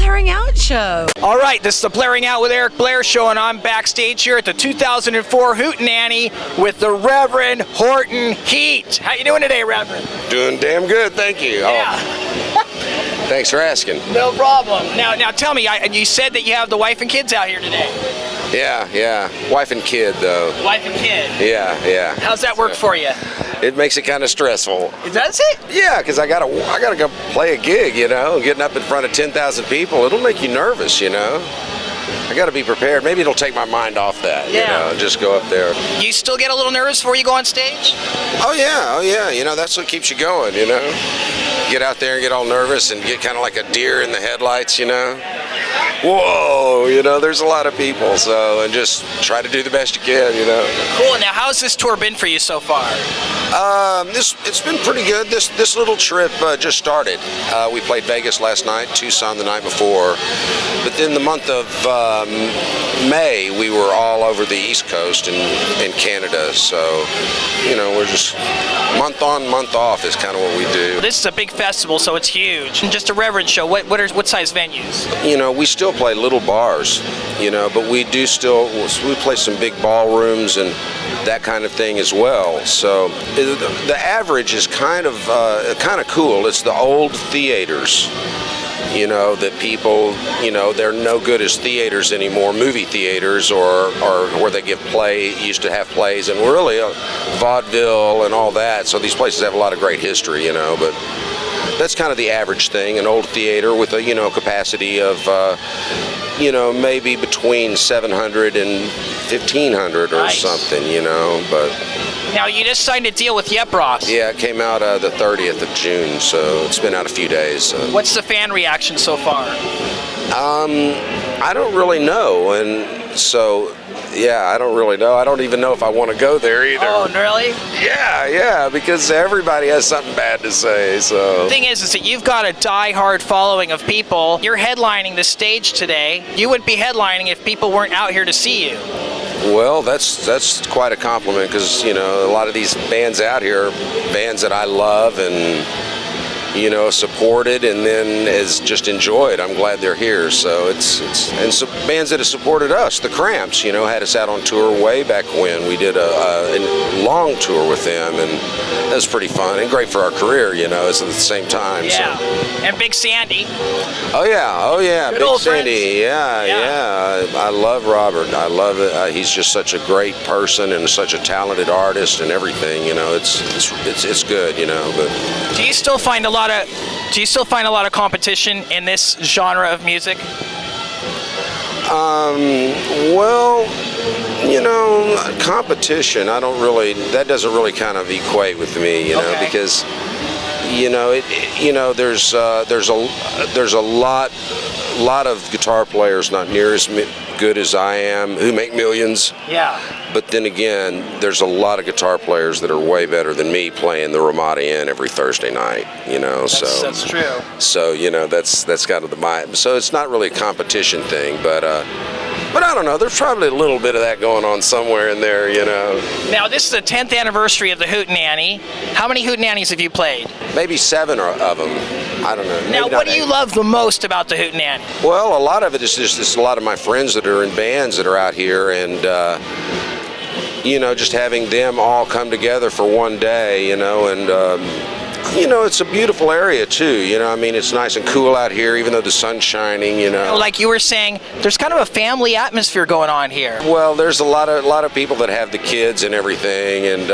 Blairing Out Show. All right, this is the Blairing Out with Eric Blair show, and I'm backstage here at the 2004 Hootenanny with the Reverend Horton Heat. How you doing today, Reverend? Doing damn good, thank you. Yeah. Thanks for asking. No problem. Now tell me, you said that you have the wife and kids out here today. Yeah. Wife and kid, though. Wife and kid. Yeah. How's that work for you? It makes it kind of stressful. Does it? Yeah, because I gotta go play a gig, getting up in front of 10,000 people. It'll make you nervous, I gotta be prepared. Maybe it'll take my mind off that, just go up there. You still get a little nervous before you go on stage? Oh yeah. That's what keeps you going, Get out there and get all nervous and get kind of like a deer in the headlights, Whoa, there's a lot of people, and just try to do the best you can, Cool. Now, how's this tour been for you so far? It's been pretty good. This little trip just started. We played Vegas last night, Tucson the night before, but then the month of May we were all over the East Coast and Canada. So, we're just month on, month off is kind of what we do. This is a big festival, so it's huge. And just a Reverend show. What size venues? We still play little bars, but we play some big ballrooms and that kind of thing as well. So the average is kind of cool. It's the old theaters, that people, they're no good as theaters anymore, movie theaters or where they used to have plays and really vaudeville and all that. So these places have a lot of great history, but that's kind of the average thing, an old theater with a, capacity of, maybe between 700 and 1,500 or something, but... Now, you just signed a deal with Yepros. Yeah, it came out the 30th of June, so it's been out a few days. So. What's the fan reaction so far? I don't really know, and so... Yeah, I don't really know. I don't even know if I want to go there either. Oh, really? Yeah, because everybody has something bad to say, so... The thing is that you've got a die-hard following of people. You're headlining the stage today. You wouldn't be headlining if people weren't out here to see you. Well, that's quite a compliment, because, a lot of these bands out here are bands that I love and... supported and then has just enjoyed. I'm glad they're here. So and so bands that have supported us, the Cramps, had us out on tour way back when. We did a long tour with them, and that was pretty fun and great for our career, at the same time. Yeah. So. And Big Sandy. Oh yeah, Good Big old Sandy. Yeah. I love Robert. I love it. He's just such a great person and such a talented artist and everything. It's good. But do you still find a lot of competition in this genre of music? Well, competition, that doesn't really kind of equate with me, Okay. because there's a lot of guitar players not near as good as I am who make millions. Yeah. But then again, there's a lot of guitar players that are way better than me playing the Ramada Inn every Thursday night, That's true. So, that's kind of so it's not really a competition thing, but I don't know, there's probably a little bit of that going on somewhere in there, Now, this is the 10th anniversary of the Hootenanny. How many Hootenannies have you played? Maybe 7 of them. I don't know. Now, what do you love the most about the Hootenanny? Well, a lot of it is just a lot of my friends that are in bands that are out here, and just having them all come together for one day, and it's a beautiful area too. It's nice and cool out here, even though the sun's shining. Like you were saying, there's kind of a family atmosphere going on here. Well, there's a lot of people that have the kids and everything, and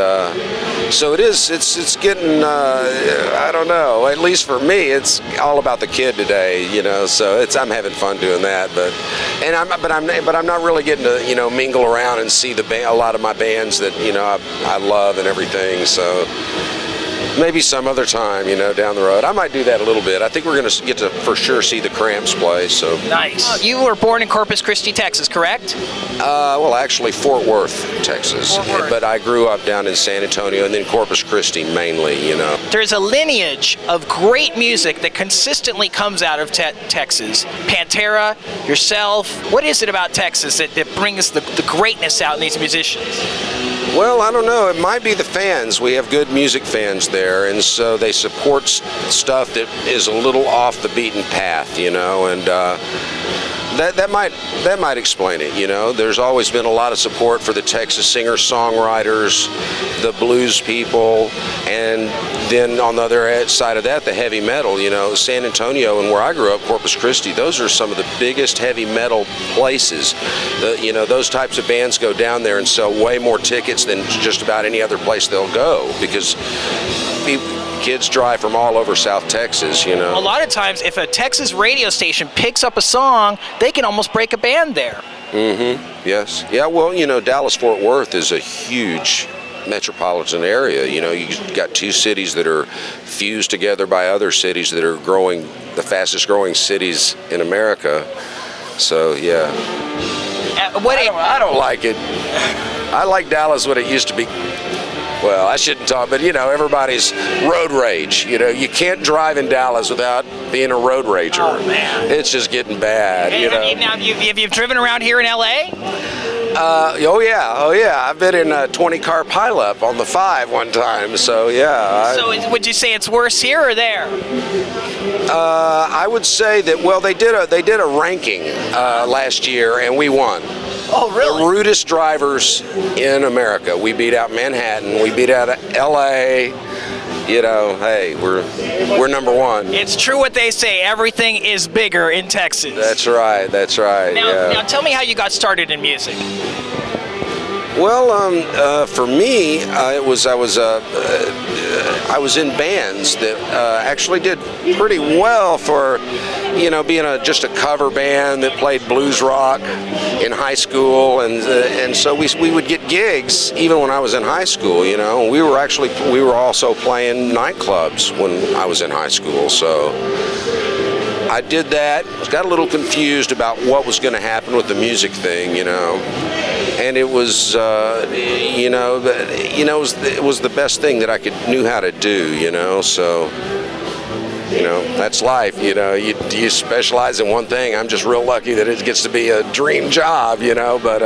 so it's getting. I don't know. At least for me, it's all about the kid today. So I'm having fun doing that, but I'm not really getting to mingle around and see a lot of my bands that I love and everything. So. Maybe some other time, down the road. I might do that a little bit. I think we're going to get to, for sure, see the Cramps play. So nice. You were born in Corpus Christi, Texas, correct? Well, actually, Fort Worth, Texas. But I grew up down in San Antonio and then Corpus Christi mainly, There's a lineage of great music that consistently comes out of Texas. Pantera, yourself. What is it about Texas that brings the greatness out in these musicians? Well, I don't know. It might be the fans. We have good music fans there, and so they support stuff that is a little off the beaten path, you know, and that might explain it, you know. There's always been a lot of support for the Texas singer-songwriters, the blues people, and then on the other side of that, the heavy metal, you know. San Antonio and where I grew up, Corpus Christi, those are some of the biggest heavy metal places. You know, those types of bands go down there and sell way more tickets than just about any other place they'll go, because kids drive from all over South Texas, you know. A lot of times, if a Texas radio station picks up a song, they can almost break a band there. Mm-hmm. Yes. Yeah, well, you know, Dallas-Fort Worth is a huge metropolitan area. You know, you got two cities that are fused together by other cities that are growing, the fastest growing cities in America. So, yeah. I don't like it. I like Dallas when it used to be. Well, I shouldn't talk, but, you know, everybody's road rage. You know, you can't drive in Dallas without being a road rager. Oh, man. It's just getting bad, you know. Have you driven around here in L.A.? Oh, yeah. I've been in a 20-car pileup on the 5 one time, so, yeah. So would you say it's worse here or there? I would say that, well, they did a ranking last year, and we won. Oh, really? The rudest drivers in America. We beat out Manhattan. We beat out L.A. You know, hey, we're number one. It's true what they say. Everything is bigger in Texas. That's right. Now tell me how you got started in music. Well, for me, I was in bands that actually did pretty well for, you know, being just a cover band that played blues rock in high school, and so we would get gigs even when I was in high school. You know, we were also playing nightclubs when I was in high school, so. I did that, got a little confused about what was going to happen with the music thing, you know, and it was, it was the best thing that I knew how to do, you know, so, you know, that's life, you know, you specialize in one thing. I'm just real lucky that it gets to be a dream job, you know, but,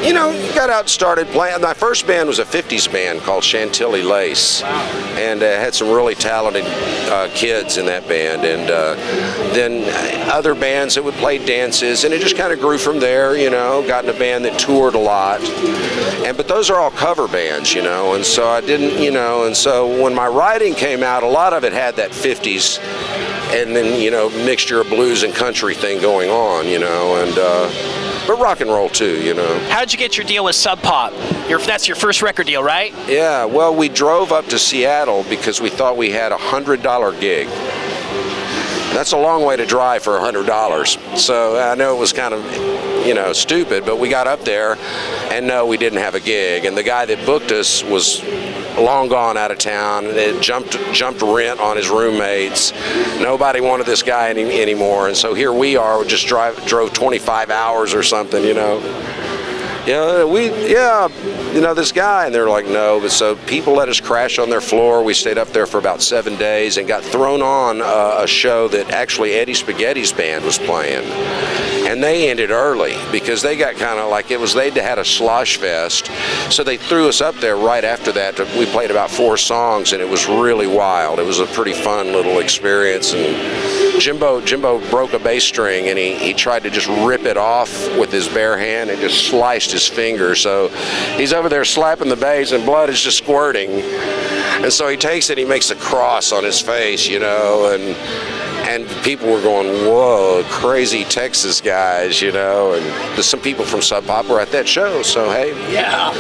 you know, got out and started playing. My first band was a 50s band called Chantilly Lace, and had some really talented kids in that band, and then other bands that would play dances, and it just kind of grew from there, you know, got in a band that toured a lot, but those are all cover bands, you know, and so I didn't, you know, and so when my writing came out, a lot of it had that 50s and then, you know, mixture of blues and country thing going on, you know, and but rock and roll too, you know. How did you get your deal with Sub Pop? That's your first record deal, right? Yeah, well, we drove up to Seattle because we thought we had a $100 gig. That's a long way to drive for $100. So I know it was kind of, you know, stupid, but we got up there and no, we didn't have a gig. And the guy that booked us was long gone out of town. It jumped rent on his roommates. Nobody wanted this guy anymore. And so here we are, we just drove 25 hours or something, you know. You know, this guy, and they're like, no. But so people let us crash on their floor. We stayed up there for about 7 days and got thrown on a show that actually Eddie Spaghetti's band was playing. And they ended early because they got kind of like they'd had a slosh fest. So they threw us up there right after that. We played about 4 songs, and it was really wild. It was a pretty fun little experience. And Jimbo broke a bass string, and he tried to just rip it off with his bare hand and just sliced his finger. So he's over there slapping the bass, and blood is just squirting. And so he takes it, he makes a cross on his face, you know, and people were going, whoa, crazy Texas guys, you know, and some people from Sub Pop were at that show, so hey. Yeah.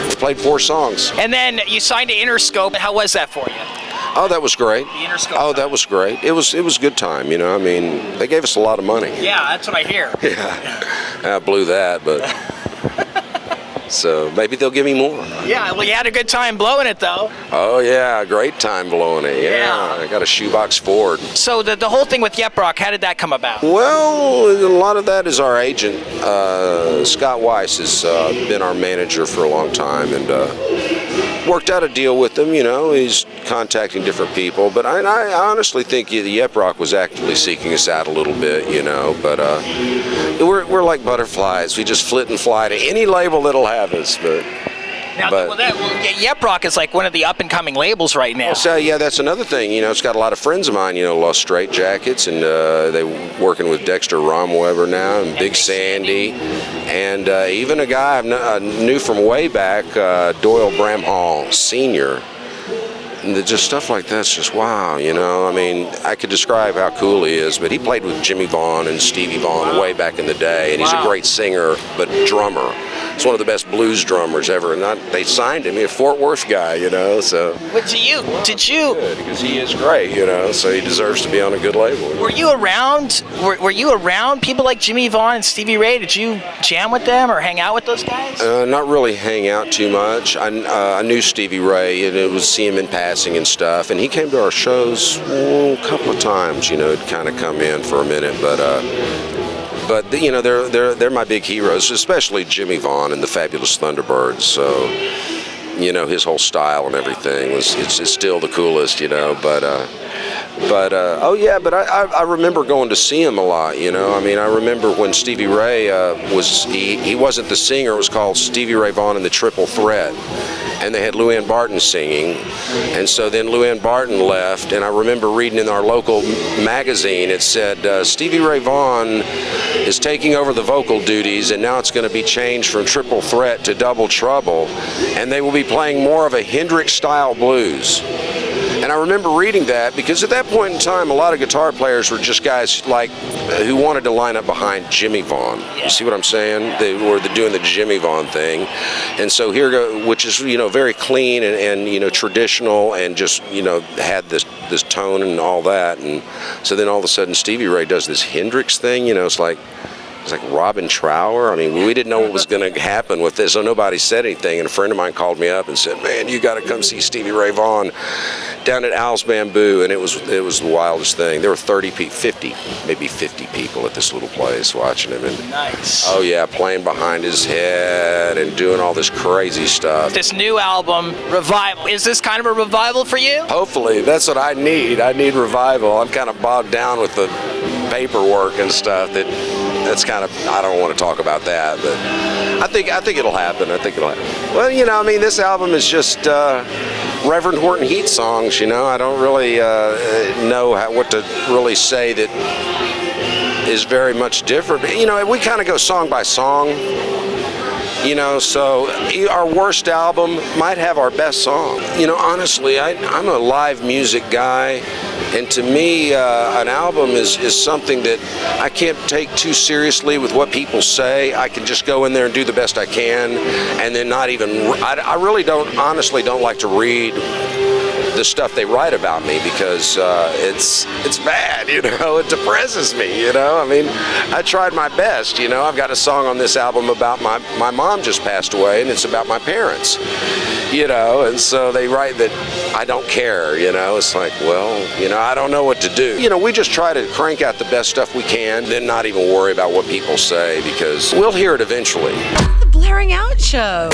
We played 4 songs. And then you signed to Interscope. How was that for you? Oh, that was great. The Interscope. Oh, that was great. It was a good time, you know. I mean, they gave us a lot of money. Yeah, that's what I hear. Yeah. I blew that, but so maybe they'll give me more. Yeah, well, you had a good time blowing it, though. Oh, yeah, great time blowing it, yeah. I got a shoebox Ford. So the whole thing with Yep Rock, how did that come about? Well, a lot of that is our agent. Scott Weiss has been our manager for a long time, and worked out a deal with him, you know. He's contacting different people, but I honestly think the Yep Rock was actively seeking us out a little bit, you know, but we're like butterflies. We just flit and fly to any label that'll have us, but Now, But Yep Rock is like one of the up-and-coming labels right now. so yeah, that's another thing. It's got a lot of friends of mine. Lost Straight Jackets, and they working with Dexter Romweber now, and Big Sandy, and even a guy I knew from way back, Doyle Bramhall Sr. And just stuff like that's just wow, I mean, I could describe how cool he is, but he played with Jimmy Vaughan and Stevie Vaughan way back in the day, and he's a great singer, but drummer. He's one of the best blues drummers ever, and they signed him. He's a Fort Worth guy, so. But did you? Good, because he is great, so he deserves to be on a good label. Were you around? Were you around people like Jimmy Vaughan and Stevie Ray? Did you jam with them or hang out with those guys? Not really hang out too much. I knew Stevie Ray, and it was see him in passing and stuff, and he came to our shows a couple of times. He'd kind of come in for a minute, but they're my big heroes, especially Jimmy Vaughan and the Fabulous Thunderbirds. So his whole style and everything it's still the coolest. I remember going to see him a lot. I mean, I remember when Stevie Ray he wasn't the singer. It was called Stevie Ray Vaughan and the Triple Threat, and they had Luann Barton singing, and so then Luann Barton left, and I remember reading in our local magazine, it said Stevie Ray Vaughan is taking over the vocal duties, and now it's going to be changed from Triple Threat to Double Trouble, and they will be playing more of a Hendrix-style blues. And I remember reading that because at that point in time, a lot of guitar players were just guys like who wanted to line up behind Jimmy Vaughan. You see what I'm saying? They were doing the Jimmy Vaughan thing, and so which is very clean and traditional and just had this tone and all that. And so then all of a sudden Stevie Ray does this Hendrix thing. It's like Robin Trower. I mean, we didn't know what was going to happen with this, so nobody said anything. And a friend of mine called me up and said, "Man, you got to come see Stevie Ray Vaughan down at Al's Bamboo." And it was the wildest thing. There were 50 people at this little place watching him. And nice. Oh yeah, playing behind his head and doing all this crazy stuff. This new album, Revival, is this kind of a revival for you? Hopefully, that's what I need. I need revival. I'm kind of bogged down with the paperwork and stuff that's kind of, I don't want to talk about that, but I think it'll happen. Well, I mean, this album is just Reverend Horton Heat songs. I don't really know what to really say that is very much different. But, we kind of go song by song. So our worst album might have our best song. Honestly, I'm a live music guy, and to me, an album is something that I can't take too seriously with what people say. I can just go in there and do the best I can, and then not even. I really honestly don't like to read the stuff they write about me because it's bad, it depresses me, I mean, I tried my best, I've got a song on this album about my mom just passed away, and it's about my parents, and so they write that I don't care, it's like, well, I don't know what to do. We just try to crank out the best stuff we can, then not even worry about what people say because we'll hear it eventually. The Blairing Out Show.